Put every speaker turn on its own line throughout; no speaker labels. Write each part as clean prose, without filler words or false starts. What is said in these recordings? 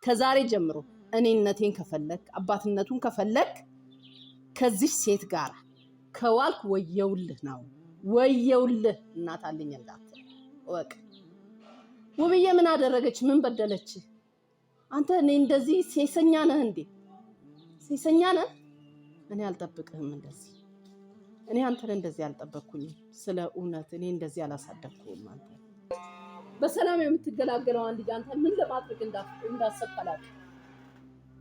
ከዛሬ ጀምሮ እኔነቴን ከፈለክ አባትነቱን ከፈለክ ከዚህ ሴት ጋር ከዋልክ ወየውልህ ነው ወየውልህ። እናት አለኝ እንዳትል ወቅ ውብዬ ምን አደረገች? ምን በደለች? አንተ እኔ እንደዚህ ሴሰኛ ነህ እንዴ? ሴሰኛ ነህ? እኔ አልጠብቅህም እንደዚህ። እኔ አንተን እንደዚህ አልጠበቅኩኝም። ስለ እውነት እኔ እንደዚህ አላሳደግኩም። አንተ በሰላም የምትገላገለው አንድ ልጅ አንተ ምን ለማድረግ እንዳሰብከላት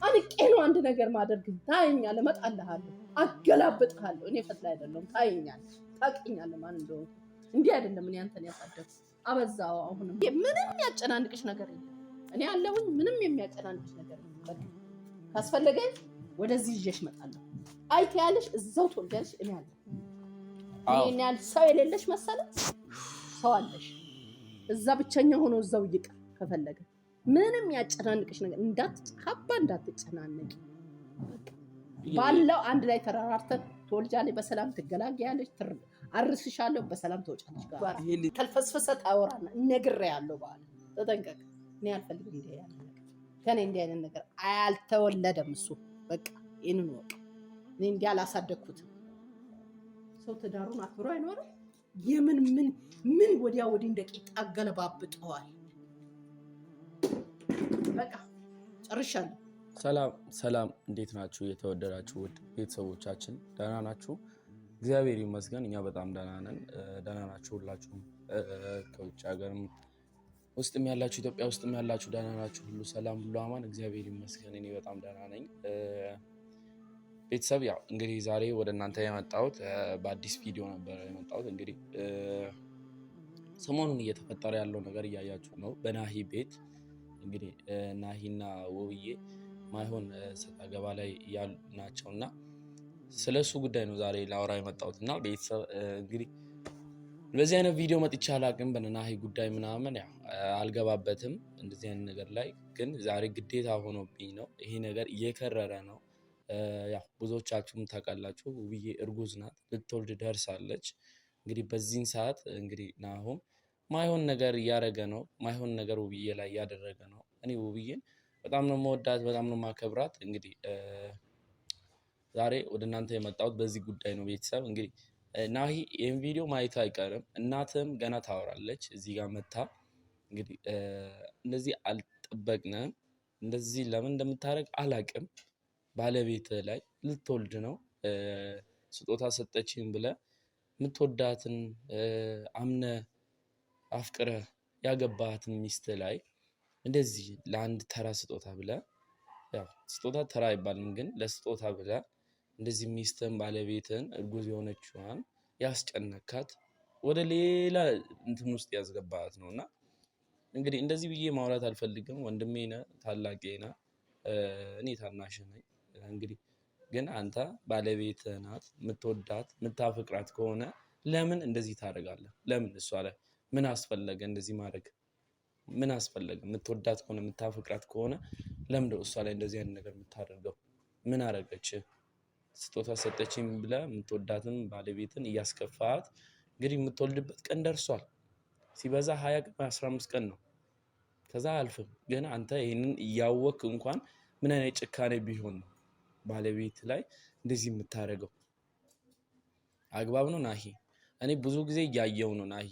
አንቄ ነው አንድ ነገር ማድረግ። ታየኛለህ፣ እመጣልሃለሁ፣ አገላብጥሃለሁ። እኔ ፈትላ አይደለም፣ ታየኛለህ፣ ታውቂኛለህ ማን እንደሆነ። እንዲህ አይደለም እኔ አንተን ያሳደግኩ። አበዛው። አሁንም ምንም ያጨናንቅሽ ነገር የለም። እኔ አለሁኝ። ምንም የሚያጨናንቅሽ ነገር የለም። ካስፈለገኝ ወደዚህ ይዤሽ እመጣለሁ። አይተያለሽ፣ እዛው ትወልጃለሽ። እኔ አለሁ። እኔ ያል ሰው የሌለሽ መሰለሽ? ሰው አለሽ። እዛ ብቸኛ ሆኖ እዛው ይቅር ከፈለገ ምንም ያጨናንቅሽ ነገር እንዳትጨናነቂ። ባለው አንድ ላይ ተራራርተን ትወልጃለሽ፣ በሰላም ትገላገያለሽ፣ አርስሻለሁ፣ በሰላም ትወጫለሽ። ጋር ተልፈስፈሰ ታወራና ነግሬያለሁ። በኋላ ተጠንቀቅ። እኔ አልፈልግም እንዴ ያለ ነገር ከኔ እንዲህ አይነት ነገር አልተወለደም እሱ። በቃ ይሄንን ወቅ እኔ እንዲህ አላሳደግኩትም። ሰው ትዳሩን አክብሮ አይኖርም። ምን ወዲያ ወዲህ እንደ ቂጣ አገለባብጠዋል። በቃ ጨርሻለሁ።
ሰላም፣ እንዴት ናችሁ? የተወደዳችሁ ውድ ቤተሰቦቻችን ደህና ናችሁ? እግዚአብሔር ይመስገን እኛ በጣም ደህና ነን። ደህና ናችሁ ሁላችሁም? ከውጭ ሀገርም ውስጥም ያላችሁ ኢትዮጵያ ውስጥም ያላችሁ ደህና ናችሁ? ሁሉ ሰላም፣ ሁሉ አማን? እግዚአብሔር ይመስገን እኔ በጣም ደህና ነኝ። ቤተሰብ ያው እንግዲህ ዛሬ ወደ እናንተ የመጣሁት በአዲስ ቪዲዮ ነበር የመጣሁት። እንግዲህ ሰሞኑን እየተፈጠረ ያለው ነገር እያያችሁ ነው በናሂ ቤት። እንግዲህ ናሂና ውብዬ ማይሆን ሰጣ ገባ ላይ ያሉ ናቸውና ስለሱ ጉዳይ ነው ዛሬ ላወራ የመጣሁት። እና ቤተሰብ እንግዲህ በዚህ አይነት ቪዲዮ መጥቼ አላውቅም። በናሂ ጉዳይ ምናምን ያው አልገባበትም እንደዚህ አይነት ነገር ላይ፣ ግን ዛሬ ግዴታ ሆኖብኝ ነው። ይሄ ነገር እየከረረ ነው። ያው ብዙዎቻችሁም ታውቃላችሁ ውብዬ እርጉዝ ናት፣ ልትወልድ ደርሳለች። እንግዲህ በዚህን ሰዓት እንግዲህ ናሆም ማይሆን ነገር እያደረገ ነው፣ ማይሆን ነገር ውብዬ ላይ እያደረገ ነው። እኔ ውብዬን በጣም ነው መወዳት፣ በጣም ነው ማከብራት። እንግዲህ ዛሬ ወደ እናንተ የመጣሁት በዚህ ጉዳይ ነው። ቤተሰብ እንግዲህ ናሂ ይህን ቪዲዮ ማየቱ አይቀርም፣ እናትም ገና ታወራለች እዚህ ጋር መታ። እንግዲህ እንደዚህ አልጠበቅንም፣ እንደዚህ ለምን እንደምታደርግ አላቅም። ባለቤት ላይ ልትወልድ ነው፣ ስጦታ ሰጠችኝ ብለ የምትወዳትን አምነ አፍቅረ ያገባትን ሚስት ላይ እንደዚህ ለአንድ ተራ ስጦታ ብለ፣ ያው ስጦታ ተራ አይባልም፣ ግን ለስጦታ ብለ እንደዚህ ሚስትን ባለቤትን እርጉዝ የሆነችዋን ያስጨነካት ወደ ሌላ እንትን ውስጥ ያስገባት ነው። እና እንግዲህ እንደዚህ ብዬ ማውራት አልፈልግም። ወንድሜ ነህ፣ ታላቄ ነህ፣ እኔ ታናሽ ነኝ። እንግዲህ ግን አንተ ባለቤት ናት፣ የምትወዳት የምታፈቅራት ከሆነ ለምን እንደዚህ ታደርጋለህ? ለምን እሷ ላይ ምን አስፈለገ እንደዚህ ማድረግ? ምን አስፈለገ? የምትወዳት ከሆነ የምታፈቅራት ከሆነ ለምን እሷ ላይ እንደዚህ አይነት ነገር የምታደርገው? ምን አደረገች? ስጦታ ሰጠችኝ ብለህ የምትወዳትን ባለቤትን እያስከፋት። እንግዲህ የምትወልድበት ቀን ደርሷል። ሲበዛ 20 ቀን 15 ቀን ነው፣ ከዛ አልፍም። ግን አንተ ይህንን እያወቅ እንኳን ምን አይነት ጭካኔ ቢሆን ነው ባለቤት ላይ እንደዚህ የምታደርገው? አግባብ ነው ናሂ? እኔ ብዙ ጊዜ እያየው ነው ናሂ።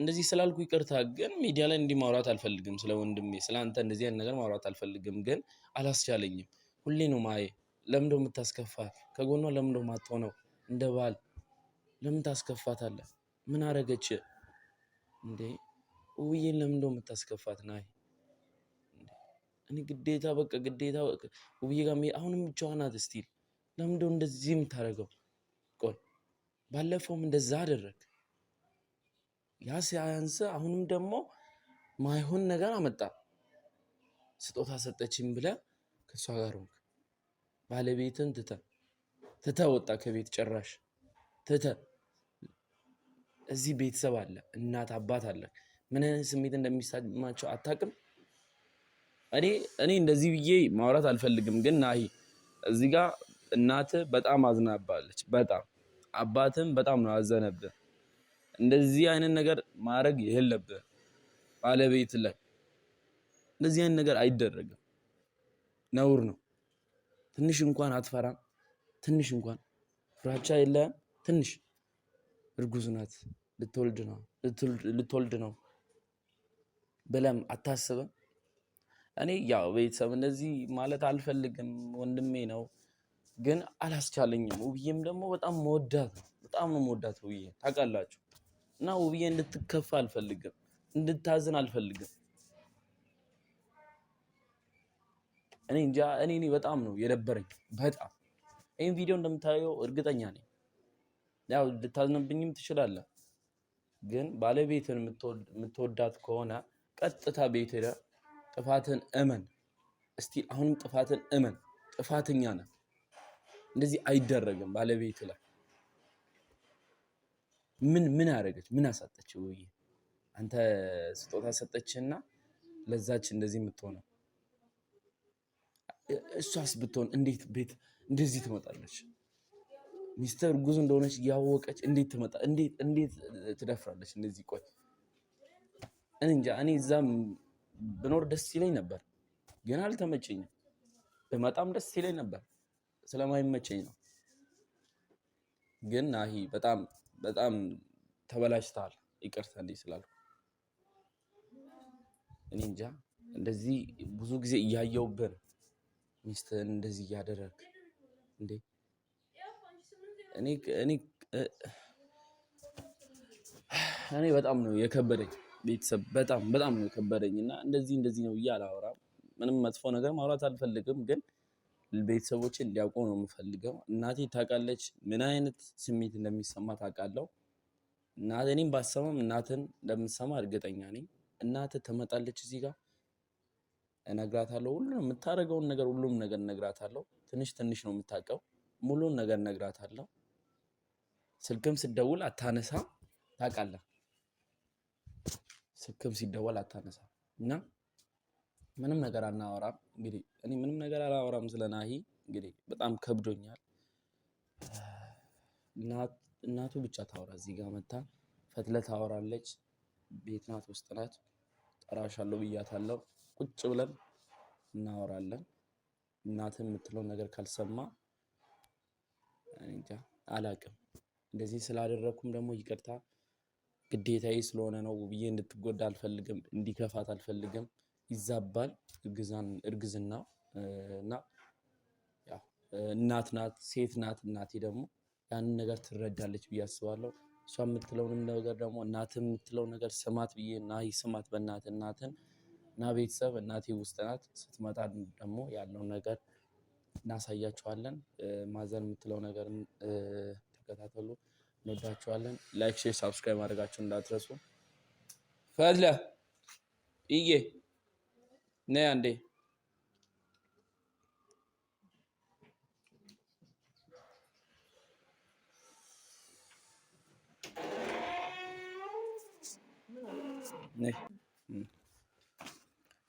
እንደዚህ ስላልኩ ይቅርታ፣ ግን ሚዲያ ላይ እንዲህ ማውራት አልፈልግም። ስለ ወንድሜ ስለ አንተ እንደዚህ አይነት ነገር ማውራት አልፈልግም፣ ግን አላስቻለኝም። ሁሌ ነው ማየ። ለምንድነው የምታስከፋት? ከጎኗ ለምንድነው የማትሆነው? እንደ ባል ለምን ታስከፋታለህ? ምን አረገች እንዴ? ውብዬን ለምንድነው የምታስከፋት ናሂ? እኔ ግዴታ ውብዬ ጋር አሁንም ብቻዋን ናት ስቲል። ለምንድነው እንደዚህ የምታደርገው? ቆይ ባለፈውም እንደዛ አደረግ፣ ያ ሲያንስ አሁንም ደግሞ ማይሆን ነገር አመጣ። ስጦታ ሰጠችኝ ብለህ ከሷ ጋር ሆንክ። ባለቤትን ትተህ ወጣ ከቤት ጭራሽ ትተህ። እዚህ ቤተሰብ አለ፣ እናት አባት አለ። ምን አይነት ስሜት እንደሚሰማቸው አታውቅም። እኔ እንደዚህ ብዬ ማውራት አልፈልግም፣ ግን ናሂ እዚህ ጋር እናትህ በጣም አዝናባለች፣ በጣም አባትም በጣም ነው አዘነብህ። እንደዚህ አይነት ነገር ማድረግ የለብህ ባለቤት ላይ። እንደዚህ አይነት ነገር አይደረግም፣ ነውር ነው። ትንሽ እንኳን አትፈራም? ትንሽ እንኳን ፍራቻ የለህም? ትንሽ እርጉዝ ናት ልትወልድ ነው ብለም አታስብም? እኔ ያው ቤተሰብ እንደዚህ ማለት አልፈልግም፣ ወንድሜ ነው ግን አላስቻለኝም። ውብዬም ደግሞ በጣም መወዳት ነው፣ በጣም ነው መወዳት ውብዬ ታውቃላችሁ። እና ውብዬ እንድትከፋ አልፈልግም፣ እንድታዝን አልፈልግም። እኔ እንጃ እኔ በጣም ነው የደበረኝ በጣም። ይሄን ቪዲዮ እንደምታየው እርግጠኛ ነኝ ያው ልታዝንብኝም ትችላለህ፣ ግን ባለቤትን የምትወዳት ከሆነ ቀጥታ ቤት ሄደህ ጥፋትን እመን። እስቲ አሁንም ጥፋትን እመን፣ ጥፋተኛ ነህ። እንደዚህ አይደረግም። ባለቤት ላይ ምን አደረገች? ምን አሳጠች? ውብዬ አንተ ስጦታ ሰጠችና ለዛች እንደዚህ የምትሆነው እሷስ ብትሆን እንዴት ቤት እንደዚህ ትመጣለች? ሚስተር እርጉዝ እንደሆነች እያወቀች እንዴት ትመጣ? እንዴት ትደፍራለች? እንደዚህ ቆይ እንጃ። እኔ እዛም ብኖር ደስ ይለኝ ነበር፣ ግን አልተመቸኝም። በመጣም ደስ ይለኝ ነበር፣ ስለማይመቸኝ ነው። ግን ናሂ በጣም ተበላሽተሃል። ይቅርታ እንዲህ ስላልኩ። እኔ እንጃ እንደዚህ ብዙ ጊዜ እያየሁብህ ሚስትህን እንደዚህ እያደረግ እንዴ እኔ በጣም ነው የከበደኝ ቤተሰብ፣ በጣም ነው የከበደኝ። እና እንደዚህ ነው ብዬ አላወራም። ምንም መጥፎ ነገር ማውራት አልፈልግም፣ ግን ቤተሰቦችን እንዲያውቁ ነው የምፈልገው። እናቴ ታውቃለች ምን አይነት ስሜት እንደሚሰማ ታውቃለሁ። እኔም ባሰማም እናትን እንደምትሰማ እርግጠኛ ነኝ። እናትህ ትመጣለች እዚህ ጋር እነግራታለሁ። ሁሉንም የምታደርገውን ነገር ሁሉም ነገር እነግራታለሁ። ትንሽ ነው የምታውቀው፣ ሙሉን ነገር እነግራታለሁ። ስልክም ስደውል አታነሳም፣ ታውቃለህ። ስልክም ሲደወል አታነሳም እና ምንም ነገር አናወራም። እንግዲህ እኔ ምንም ነገር አላወራም ስለ ናሂ። እንግዲህ በጣም ከብዶኛል። እናቱ ብቻ ታወራ። እዚህ ጋር መታ ፈትለ ታወራለች። ቤት ናት፣ ውስጥ ናት። ጠራሻለሁ ብያታለሁ። ቁጭ ብለን እናወራለን። እናትህ የምትለው ነገር ካልሰማ እንጃ አላቅም። እንደዚህ ስላደረኩም ደግሞ ይቅርታ፣ ግዴታዬ ስለሆነ ነው። ውብዬ እንድትጎዳ አልፈልግም፣ እንዲከፋት አልፈልግም። ይዛባል እርግዝና እና ያው እናት ናት፣ ሴት ናት። እናቴ ደግሞ ያንን ነገር ትረዳለች ብዬ አስባለሁ። እሷ የምትለውንም ነገር ደግሞ እናትህ የምትለው ነገር ስማት ብዬ ናሂ ስማት፣ በእናትህ እናትን እና ቤተሰብ እናቴ ውስጥ ናት። ስትመጣ ደግሞ ያለውን ነገር እናሳያችኋለን። ማዘን የምትለው ነገር ተከታተሉ። እንወዳችኋለን። ላይክ፣ ሼር፣ ሳብስክራይብ ማድረጋችሁን እንዳትረሱ። ፈትለ ይዬ ነይ አንዴ።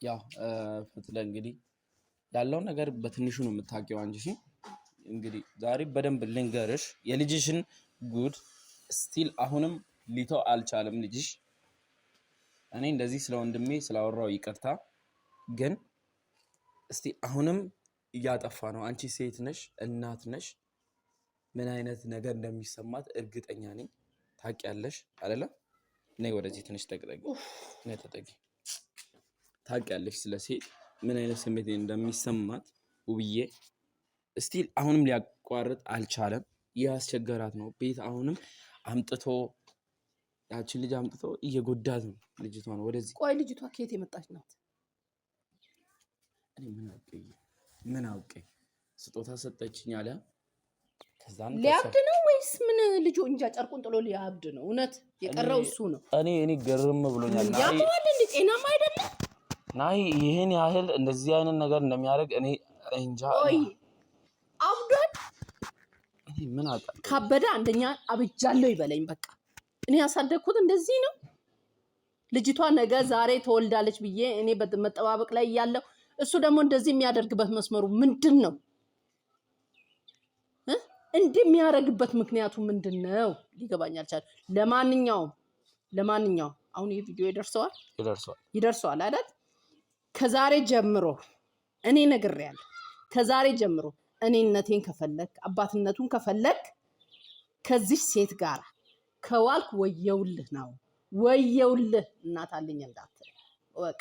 ያው ፈትለ እንግዲህ ያለውን ነገር በትንሹ ነው የምታውቂው አንቺ። እንግዲህ ዛሬ በደንብ ልንገርሽ የልጅሽን ጉድ። ስቲል አሁንም ሊተው አልቻለም ልጅሽ። እኔ እንደዚህ ስለ ወንድሜ ስላወራው ይቅርታ፣ ግን እስቲ አሁንም እያጠፋ ነው። አንቺ ሴት ነሽ፣ እናት ነሽ። ምን አይነት ነገር እንደሚሰማት እርግጠኛ ነኝ። ታውቂያለሽ አይደለ? ነይ ወደዚህ ትንሽ ተጠጊ፣ ነይ ተጠጊ። ታውቂያለሽ ስለ ሴት ምን አይነት ስሜት እንደሚሰማት ውብዬ። ስቲል አሁንም ሊያቋርጥ አልቻለም። ያስቸገራት ነው። ቤት አሁንም አምጥቶ ያችን ልጅ አምጥቶ እየጎዳት ነው ልጅቷን። ወደዚህ
ቆይ፣ ልጅቷ ከየት የመጣች ናት?
እኔ ምን አውቄ ስጦታ ሰጠችኝ አለ። ከዛን
ሊያብድ ነው ወይስ ምን? ልጁ እንጃ ጨርቁን ጥሎ ሊያብድ ነው። እውነት የቀረው እሱ ነው።
እኔ ግርም ብሎኛል።
ያማል እንዴ? ጤናማ አይደለም
ናሂ። ይሄን ያህል እንደዚህ አይነት ነገር እንደሚያደርግ እኔ እንጃ።
ቆይ አብዷል።
ምን አውቃለሁ።
ካበደ አንደኛ አብጃለሁ ይበለኝ። በቃ እኔ ያሳደግኩት እንደዚህ ነው። ልጅቷ ነገ ዛሬ ተወልዳለች ብዬ እኔ በመጠባበቅ ላይ እያለሁ እሱ ደግሞ እንደዚህ የሚያደርግበት መስመሩ ምንድን ነው? እንዲህ የሚያደርግበት ምክንያቱ ምንድን ነው? ሊገባኝ አልቻለም። ለማንኛውም አሁን ይህ ቪዲዮ ይደርሰዋል አይደል? ከዛሬ ጀምሮ እኔ ነግሬያለሁ። ከዛሬ ጀምሮ እኔነቴን ከፈለክ አባትነቱን ከፈለክ ከዚህ ሴት ጋር ከዋልክ ወየውልህ ነው። ወየውልህ እናት አለኝ እንዳትል ወቅ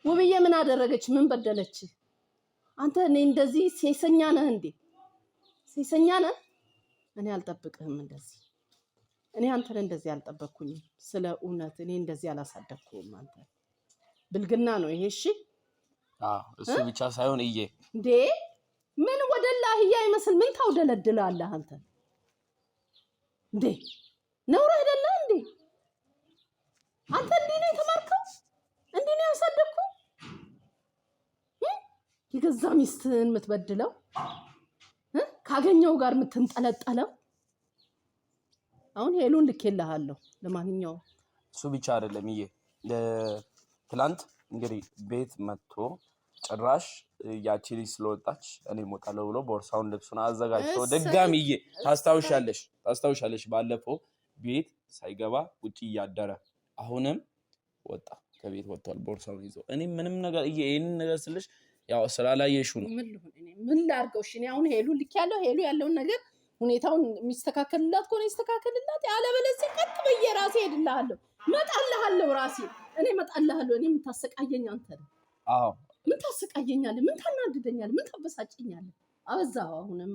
ውብዬ ምን አደረገች? ምን በደለች? አንተ እኔ እንደዚህ ሴሰኛ ነህ እንዴ? ሴሰኛ ነህ? እኔ አልጠብቅህም እንደዚህ። እኔ አንተን እንደዚህ አልጠበቅኩኝም። ስለ እውነት እኔ እንደዚህ አላሳደግኩም። አንተ ብልግና ነው ይሄ። እሺ
እሱ ብቻ ሳይሆን
እንዴ ምን ወደላህ ይመስል ምን ታውደለድላለህ አንተ እንዴ? ነውር አይደለ እንዴ? አንተ እንዴ ነው የተማርከው? እንዴ ነው ያሳደግከው? የገዛ ሚስትህን የምትበድለው ካገኘው ጋር የምትንጠለጠለው። አሁን ሄሉን ልኬልሃለሁ። ለማንኛውም
እሱ ብቻ አይደለም ትላንት እንግዲህ ቤት መጥቶ ጭራሽ ያቺ ልጅ ስለወጣች እኔ እሞታለሁ ብሎ ቦርሳውን ልብሱን አዘጋጅቶ ድጋሚ ታስታውሻለሽ ባለፈው ቤት ሳይገባ ውጪ እያደረ አሁንም ወጣ። ከቤት ወጥቷል ቦርሳውን ይዞ። እኔ ምንም ነገር ይሄንን ነገር ስልሽ ያው ስላላየሽው ነው።
ምን ላድርገው? እሺ እኔ አሁን ሄሉ ልኬያለሁ። ሄሉ ያለውን ነገር ሁኔታውን የሚስተካከልላት ከሆነ ይስተካከልላት፣ ያለበለዚያ ቀጥ ብዬ ራሴ ሄድልሃለሁ። መጣልሃለሁ ራሴ እኔ መጣልሃለሁ። እኔ የምታሰቃየኝ አንተ ነህ። ምን ታሰቃየኛለህ? ምን ታናድደኛለህ? ምን ታበሳጨኛለህ? አበዛው። አሁንም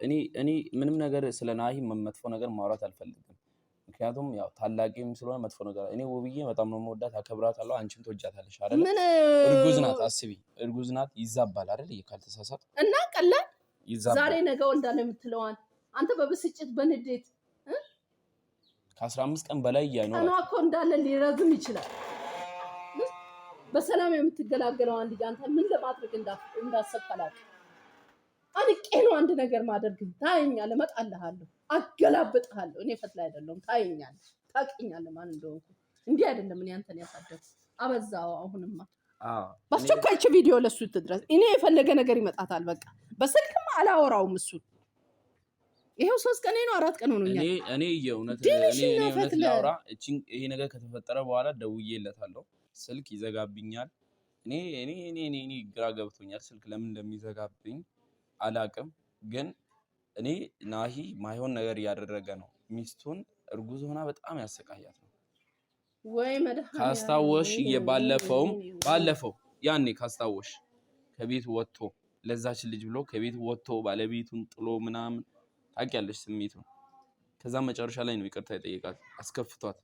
እኔ ምንም ነገር ስለ ናሂ መጥፎ ነገር ማውራት አልፈልግም። ምክንያቱም ያው ታላቂም ስለሆነ መጥፎ ነገር እኔ ውብዬ በጣም ነው የምወዳት፣ አከብራታለሁ። አንቺም ትወጃታለሽ አይደል? እርጉዝ ናት። አስቢ፣ እርጉዝ ናት። ይዛባል አይደል? ካልተሳሳት እና
ቀላል ዛሬ ነገ ወልዳለሁ የምትለዋን አንተ በብስጭት በንዴት
ከ15 ቀን በላይ ያይኖር
ቀኗ እኮ እንዳለ ሊረዝም ይችላል። በሰላም የምትገላገለዋን ልጅ አንተ ምን ለማድረግ እንዳሰብክ አላውቅም። አንቄ ነው አንድ ነገር ማድረግ። ታየኛለህ፣ እመጣልሃለሁ፣ አገላብጥሃለሁ። እኔ ፈትላ አይደለሁም። ታየኛለህ፣ ታውቂኛለህ ማን እንደሆንኩ። እንዲህ አይደለም እኔ አንተን ያሳደግኩ። አበዛው። አሁንማ በአስቸኳይ ይህች ቪዲዮ ለሱ ትድረስ። እኔ የፈለገ ነገር ይመጣታል። በቃ በስልክም አላወራውም እሱን። ይሄው 3 ቀን ነው 4 ቀን ሆኖኛል።
እኔ የእውነት ላውራ ይሄ ነገር ከተፈጠረ በኋላ ደውዬለታለሁ። ስልክ ይዘጋብኛል። እኔ ግራ ገብቶኛል። ስልክ ለምን እንደሚዘጋብኝ አላቅም። ግን እኔ ናሂ ማይሆን ነገር እያደረገ ነው። ሚስቱን እርጉዝ ሆና በጣም ያሰቃያት ነው።
ወይ መድኃኒዓለም
ካስታወሽ ባለፈው ያኔ ካስታወሽ ከቤት ወጥቶ ለዛች ልጅ ብሎ ከቤት ወጥቶ ባለቤቱን ጥሎ ምናምን ታውቂያለሽ ስሜቱን። ከዛ መጨረሻ ላይ ነው ይቅርታ የጠየቃት አስከፍቷት።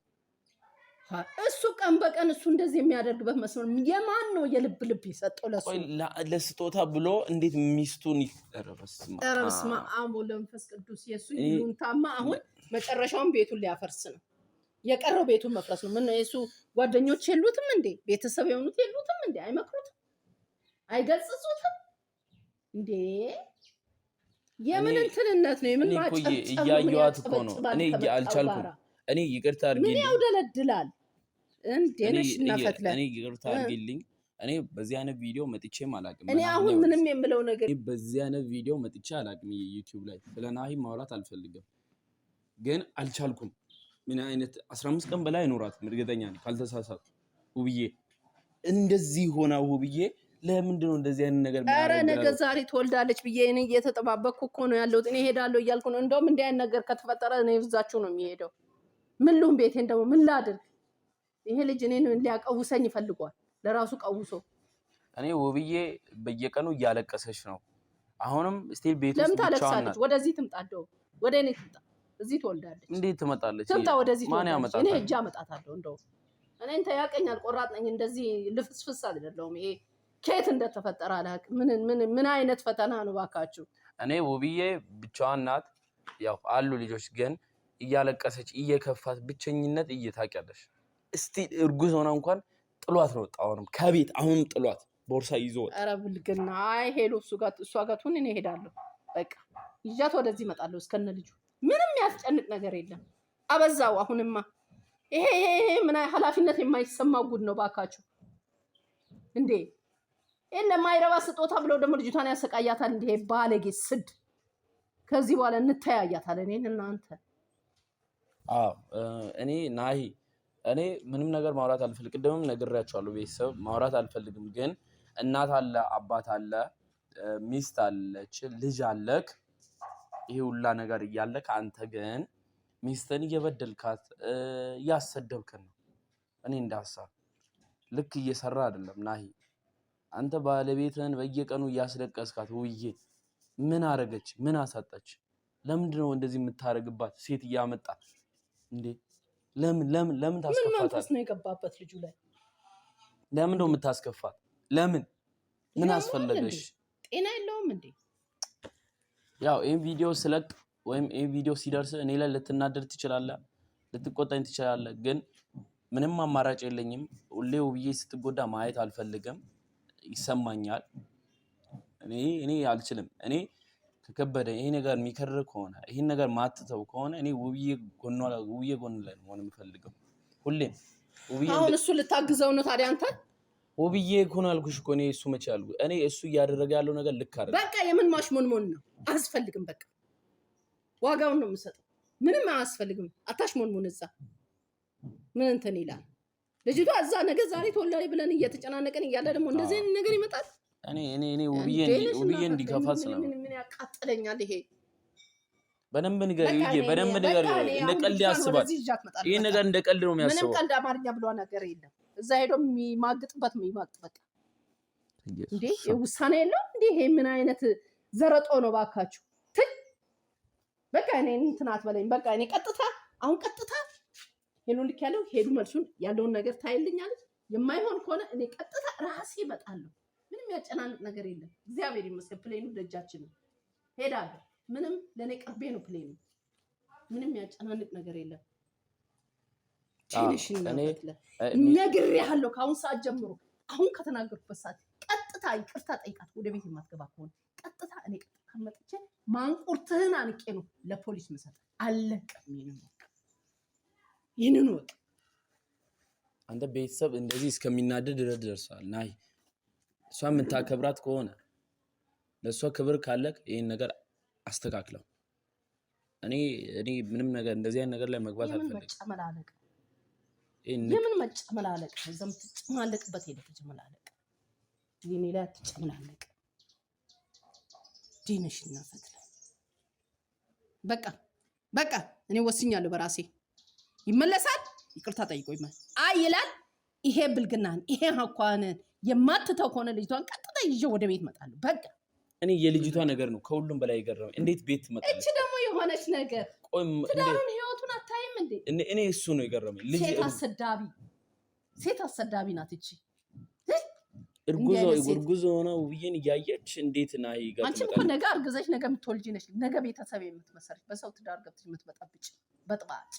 እሱ ቀን በቀን እሱ እንደዚህ የሚያደርግበት መስመር የማን ነው? የልብ ይሰጠው ለሱ
ለስጦታ ብሎ እንዴት ሚስቱን
በስመ አብ ወመንፈስ ቅዱስ። የሱ ይሉንታማ አሁን መጨረሻውን ቤቱን ሊያፈርስ ነው። የቀረው ቤቱን መፍረስ ነው። ምን የሱ ጓደኞች የሉትም እንዴ? ቤተሰብ የሆኑት የሉትም እንዴ? አይመክሩትም? አይገጽጹትም እንዴ? የምን እንትንነት ነው? የምን ማጨብጨብ?
እያየኋት እኮ ነው። እኔ አልቻልኩም። እኔ ይቅርታ አድርጊልኝ።
ምን ያውደለድላል እንዴ?
እኔ ይቅርታ አድርጊልኝ። እኔ በዚህ አይነት ቪዲዮ መጥቼም አላውቅም።
እኔ አሁን ምንም የምለው ነገር
በዚህ አይነት ቪዲዮ መጥቼ አላውቅም። ዩቲዩብ ላይ ስለ ናሂ ማውራት አልፈልግም፣ ግን አልቻልኩም። ምን አይነት 15 ቀን በላይ ኖራትም እርግጠኛ ነኝ ካልተሳሳቱ። ውብዬ እንደዚህ ሆና ውብዬ ለምንድን ነው እንደዚህ አይነት ነገር?
ኧረ ነገ ዛሬ ትወልዳለች ብዬ እኔ እየተጠባበቅኩ እኮ ነው ያለሁት። እኔ ሄዳለሁ እያልኩ ነው። እንደውም እንዲህ አይነት ነገር ከተፈጠረ እኔ ብዛችሁ ነው የሚሄደው። ምን ልሁን? ቤቴን ደግሞ ምን ላድርግ? ይሄ ልጅ እኔን ሊያቀውሰኝ ይፈልጓል። ለራሱ ቀውሶ
እኔ ውብዬ በየቀኑ እያለቀሰች ነው። አሁንም ስቲል ቤት ውስጥ
ብቻዋን ናት። ወደዚህ ትምጣ፣ ወደ እኔ ትምጣ። እዚህ ትወልዳለች።
እንዴት ትመጣለች?
ትምጣ ወደዚህ። ማን ያመጣታል? እኔ ሄጄ አመጣታለሁ። እንደው እኔን ተያቀኛል። ቆራጥ ነኝ። እንደዚህ ልፍስፍስ አይደለሁም። ይሄ ከየት እንደተፈጠረ አላውቅም። ምን አይነት ፈተና ነው ባካችሁ?
እኔ ውብዬ ብቻዋን ናት። ያው አሉ ልጆች፣ ግን እያለቀሰች እየከፋት ብቸኝነት እየታቀለሽ እስቲ እርጉዝ ሆና እንኳን ጥሏት ነው ወጣው ከቤት አሁን ጥሏት ቦርሳ ይዞ ወጣ።
ኧረ ብልግና! አይ ሄሎ እሷ ጋር ትሁን፣ እኔ እሄዳለሁ። በቃ ይዣት ወደዚህ እመጣለሁ እስከነ ልጁ። ምንም ያስጨንቅ ነገር የለም። አበዛው። አሁንማ ይሄ ምን ኃላፊነት የማይሰማው ጉድ ነው ባካችሁ እንዴ! ይሄን ለማይረባ ስጦታ ብለው ደግሞ ልጅቷን ያሰቃያታል። እንዴ ባለጌ ስድ! ከዚህ በኋላ እንተያያታለን እኔን እናንተ።
እኔ ናሂ እኔ ምንም ነገር ማውራት አልፈልግም። ቅድምም ነግሬያቸዋለሁ። ቤተሰብ ማውራት አልፈልግም። ግን እናት አለ፣ አባት አለ፣ ሚስት አለች፣ ልጅ አለክ። ይሄ ሁላ ነገር እያለክ አንተ ግን ሚስትን እየበደልካት እያሰደብከን ነው። እኔ እንዳሳብ ልክ እየሰራ አይደለም ናሂ። አንተ ባለቤትህን በየቀኑ እያስለቀስካት ውዬ ምን አረገች? ምን አሳጣች? ለምንድን ነው እንደዚህ የምታረግባት? ሴት እያመጣ እንዴ ለምን ታስከፋታለህ?
ምን መንፈስ ነው የገባበት ልጁ ላይ?
ለምን ነው የምታስከፋት? ለምን ምን አስፈለገሽ?
ጤና የለውም እንዴ?
ያው ይሄን ቪዲዮ ስለቅ ወይም ይሄን ቪዲዮ ሲደርስ እኔ ላይ ልትናደድ ትችላለህ፣ ልትቆጣኝ ትችላለህ። ግን ምንም አማራጭ የለኝም። ሁሌ ውብዬ ስትጎዳ ማየት አልፈልግም። ይሰማኛል። እኔ አልችልም። እኔ ከከበደ ይሄ ነገር የሚከርር ከሆነ ይሄን ነገር ማትተው ከሆነ እኔ ውብዬ ጎን ላይ ነው የምፈልገው ሁሌም። ውብዬ
አሁን እሱ ልታግዘው ነው ታዲያ አንተ?
ውብዬ እኮ ነው ያልኩሽ እኮ እሱ መቼ ያልኩ እኔ እሱ እያደረገ ያለው ነገር ልክ አይደለም።
በቃ የምን ማሽሞንሞን ነው? አያስፈልግም። በቃ ዋጋውን ነው የምሰጠው። ምንም አያስፈልግም። አታሽሞንሞን። እዛ ምን እንትን ይላል ልጅቷ እዛ ነገ ዛሬ ተወላጅ ብለን እየተጨናነቀን እያለ ደግሞ እንደዚህ አይነት ነገር ይመጣል።
እኔ ውብዬ እንዲከፋት
ምን ያቃጥለኛል ይሄ።
በደንብ ንገሪው ውብዬ፣ በደንብ ንገሪው። እንደ ቀልድ ያስባል። ይሄ ነገር እንደ ቀልድ ነው የሚያስበው።
ምንም ቀልድ አማርኛ ብሎ ነገር የለም። እዛ ሄዶ የሚማግጥበት በቃ እንዴ ውሳኔ የለውም እንዴ? ይሄ ምን አይነት ዘረጦ ነው ባካችሁ? በቃ እኔ እንትን አትበለኝ። በቃ እኔ ቀጥታ ሄሎ ልክ ያለው ሄዱ መልሱን ያለውን ነገር ታይልኛለች። የማይሆን ከሆነ እኔ ቀጥታ ራሴ እመጣለሁ። ምንም ያጨናንቅ ነገር የለም። እግዚአብሔር ይመስገን ፕሌኑ ደጃችን ነው። ሄዳለሁ። ምንም ለኔ ቅርቤ ነው ፕሌኑ። ምንም ያጨናንቅ ነገር የለም። ትንሽ ነግሬሃለሁ ከአሁን ሰዓት ጀምሮ። አሁን ከተናገርኩበት ሰዓት ቀጥታ ይቅርታ ጠይቃት። ወደ ቤት የማትገባ ከሆነ ቀጥታ እኔ ቀጥታ መጥቼ ማንቁርትህን አንቄ ነው ለፖሊስ መሰጠት። አለቀም። ይህንን ወቅ
አንተ ቤተሰብ እንደዚህ እስከሚናደድ ድረስ ደርሷል። ናይ እሷ የምታከብራት ከሆነ ለእሷ ክብር ካለክ ይህን ነገር አስተካክለው። እኔ ምንም ነገር እንደዚህ አይነት ነገር ላይ መግባት አልፈልግም።
የምን መጨመላለቅ? እዛም ትጨማለቅበት ሄደ ትጨማለቅ። ይሄኔ ላይ ትጨማለቅ። ዲነሽና ፈትለ በቃ እኔ ወስኛለሁ በራሴ። ይመለሳል። ይቅርታ ጠይቆ ይላል። ይሄ ብልግናን ይሄ ሀኳንን የማትተው ከሆነ ልጅቷን ቀጥታ ይዤ ወደ ቤት እመጣለሁ። በቃ
እኔ የልጅቷ ነገር ነው ከሁሉም በላይ የገረመኝ። እንዴት ቤት ትመጣለች?
እቺ ደግሞ የሆነች ነገር ትዳሩን ህይወቱን አታይም እንዴ?
እኔ እሱ ነው የገረመኝ።
ሴት አሰዳቢ ናት እቺ።
እርጉዝ ሆና ውብዬን እያየች እንዴት ናይ ጋር
አንቺ እኮ ነገ አርግዘሽ ነገ የምትወልጂ ነሽ። ነገ ቤተሰብ የምትመሰርች በሰው ትዳር ገብተሽ የምትበጣብጭ በጥባጭ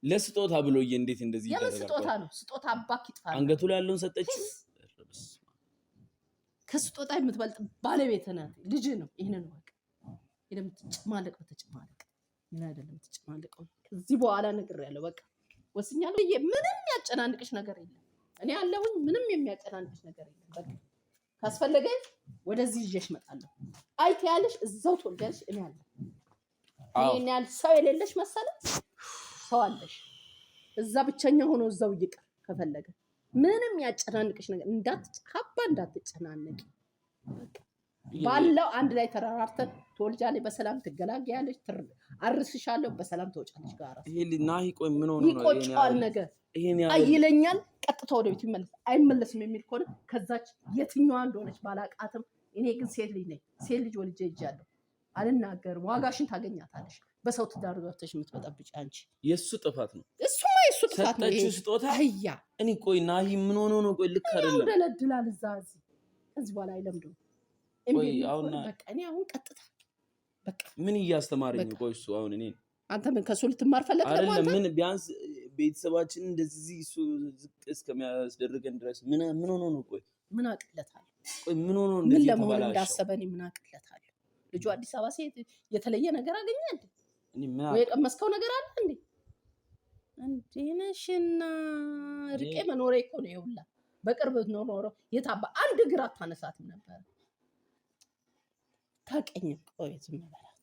ለስጦታ ብሎ እንዴት እንደዚህ
ይደረጋል? ስጦታ ነው ስጦታ። አባክ ይጥፋል።
አንገቱ ላይ ያለውን ሰጠችው።
ከስጦታ የምትበልጥ ባለቤት ናት። ልጅ ነው። ይሄንን ወቅ የምትጨማለቅ በተጨማለቅ ምን አይደለም የምትጨማለቀው። ከዚህ በኋላ ነግሬያለሁ። በቃ ወስኛለሁ። ምንም ያጨናንቅሽ ነገር የለም። እኔ አለሁኝ። ምንም የሚያጨናንቅሽ ነገር የለም። በቃ ካስፈለገኝ ወደዚህ ይዤሽ እመጣለሁ። አይተያለሽ፣ እዛው ትወልጃለሽ። እኔ አለሁ። እኔ ያል ሰው የሌለሽ መሰለሽ? ሰው አለሽ። እዛ ብቸኛ ሆኖ እዛው ይቅር ከፈለገ ምንም ያጨናንቅሽ ነገር እንዳትጨናነቂ። ባለው አንድ ላይ ተራራርተን ትወልጃለሽ፣ በሰላም ትገላገያለሽ፣ አርስሻለሁ፣ በሰላም ትወጫለሽ። ጋር
ናሂ ቆይ ምን ሆነ ነው
ይቆጫል ነገር አይለኛል። ቀጥታ ወደ ቤት ይመለስ አይመለስም የሚል ከሆነ ከዛች የትኛዋ እንደሆነች ባላቃትም፣ እኔ ግን ሴት ልጅ ነኝ። ሴት ልጅ ወልጄ ይጃለሁ። አልናገርም። ዋጋሽን ታገኛታለሽ። በሰው ትዳር ገብተሽ የምትበጠብጪ አንቺ።
የሱ ጥፋት ነው።
እሱማ የሱ ጥፋት ነው።
ሰጠችው ስጦታ። አያ እኔ ቆይ ናሂ ምን ሆኖ ነው? ቆይ ልክ አይደለም።
ደለድላል እዛ እዚህ። ከዚህ በኋላ አይለምደውም።
ቆይ አሁን
በቃ እኔ አሁን ቀጥታ በቃ
ምን እያስተማረኝ ነው? ቆይ እሱ አሁን እኔ
አንተ ምን ከሱ ልትማር ፈለግ ነው?
አይደለም ምን ቢያንስ ቤተሰባችን እንደዚህ እሱ ዝቅ እስከሚያስደርገን ድረስ ምን ሆኖ ነው? ቆይ
ምን አቅለታል?
ቆይ ምን ሆኖ ነው እንደዚህ ተባላሽ?
ምን ለምን እንዳሰበኝ ምን አቅለታል? ልጁ አዲስ አበባ ሴት የተለየ ነገር አገኘ እንዴ? ወይ ቀመስከው ነገር አለ እንዴ? እንዴ ነሽና ርቄ መኖሬ እኮ ነው። ይውላ በቅርብ ነው ኖሮ የታባ አንድ እግር አታነሳትም ነበር። ታቀኝ ቆይ ዝም በላት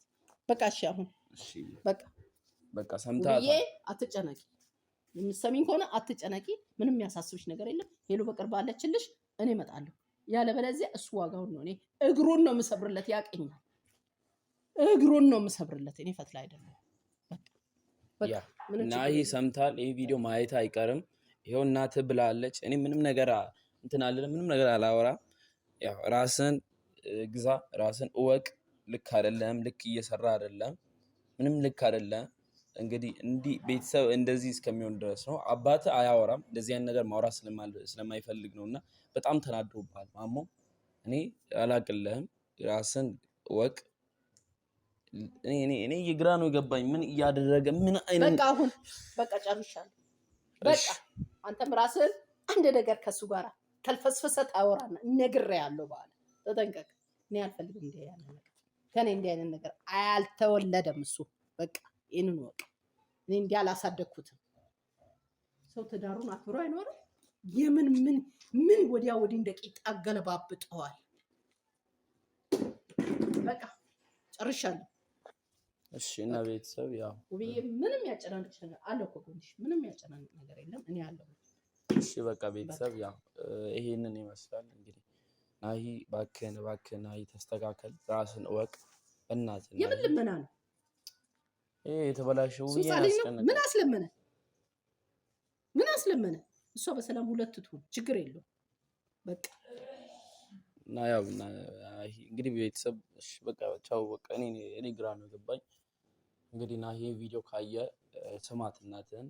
በቃ። እሺ አሁን እሺ በቃ ሰምታታ። አትጨነቂ። የምትሰሚኝ ከሆነ አትጨነቂ፣ ምንም ያሳስብሽ ነገር የለም። ሄሎ በቅርብ አለችልሽ፣ እኔ እመጣለሁ። ያለበለዚያ እሱ ዋጋውን ነው። እኔ እግሩን ነው የምሰብርለት፣ ያቀኛል። እግሩን ነው የምሰብርለት። እኔ ፈትላ አይደለም።
ናሂ ሰምታል። ይሄ ቪዲዮ ማየት አይቀርም። ይሄው እናትህ ብላለች። እኔ ምንም ነገር እንትን አልልም፣ ምንም ነገር አላወራም። ያው ራስን ግዛ፣ ራስን እወቅ። ልክ አይደለም፣ ልክ እየሰራ አይደለም፣ ምንም ልክ አይደለም። እንግዲህ እንዲህ ቤተሰብ እንደዚህ እስከሚሆን ድረስ ነው። አባትህ አያወራም፣ እንደዚህ አይነት ነገር ማውራት ስለማይፈልግ ነውና በጣም ተናዶብሃል ማሞ። እኔ አላቅልህም፣ ራስን እወቅ። እኔ የግራ ነው የገባኝ። ምን እያደረገ ምን አይነት
በቃ አሁን በቃ ጨርሻለሁ። በቃ አንተም ራስህን አንድ ነገር ከሱ ጋር ተልፈስፈሰ ታወራና ነግሬሃለሁ። በኋላ ተጠንቀቅ። እኔ አልፈልግም እንዲህ ያለ ነገር ከኔ እንዲህ አይነት ነገር አልተወለደም እሱ። በቃ ይሄንን ወቅ። እኔ እንዲህ አላሳደግኩትም። ሰው ትዳሩን አክብሮ አይኖርም። የምን ምን ወዲያ ወዲህ እንደ ቂጣ ገለባብጠዋል። በቃ ጨርሻለሁ።
እሺ እና ቤተሰብ ያው
ውብዬ ምንም ያጨናንቅሽ ነገር አለ እኮ ጎንሽ፣ ምንም ያጨናንቅ ነገር የለም። እኔ አለሁ።
እሺ በቃ ቤተሰብ ያው ይሄንን ይመስላል እንግዲህ። ናሂ እባክህን ናሂ ተስተካከል፣ ራስን እወቅ። በእናትህ
የምን ልመና ነው
ይሄ? የተበላሸው
ምን አስለመነ? እሷ በሰላም ሁለት ትሁን፣ ችግር የለውም በቃ።
እና ያው እንግዲህ ቤተሰብ እሺ በቃ ቻው። በቃ እኔ ግራ ነው ገባኝ። እንግዲህ ናሂ ቪዲዮ ካየ ስማት እናትህን፣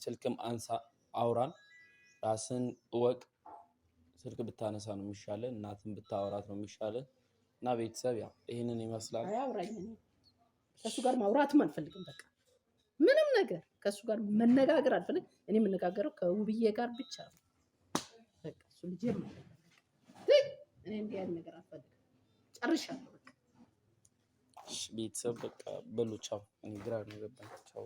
ስልክም አንሳ፣ አውራን፣ ራስን እወቅ። ስልክ ብታነሳ ነው የሚሻለ፣ እናትን ብታወራት ነው የሚሻለ። እና ቤተሰብ ያው ይሄንን ይመስላል።
አያውራኝ። ከሱ ጋር ማውራትም አልፈልግም። በቃ ምንም ነገር ከሱ ጋር መነጋገር አልፈልግም። እኔ የምነጋገረው ከውብዬ ጋር ብቻ ነው። በቃ እሱ ልጅ ማለት ነው። እኔ እንዲህ አይነት ነገር አልፈልግም። ጨርሻለሁ። በቃ
ቤተሰብ በቃ በሉ ቻው። እኔ ግራ ነው ገባኝ። ቻው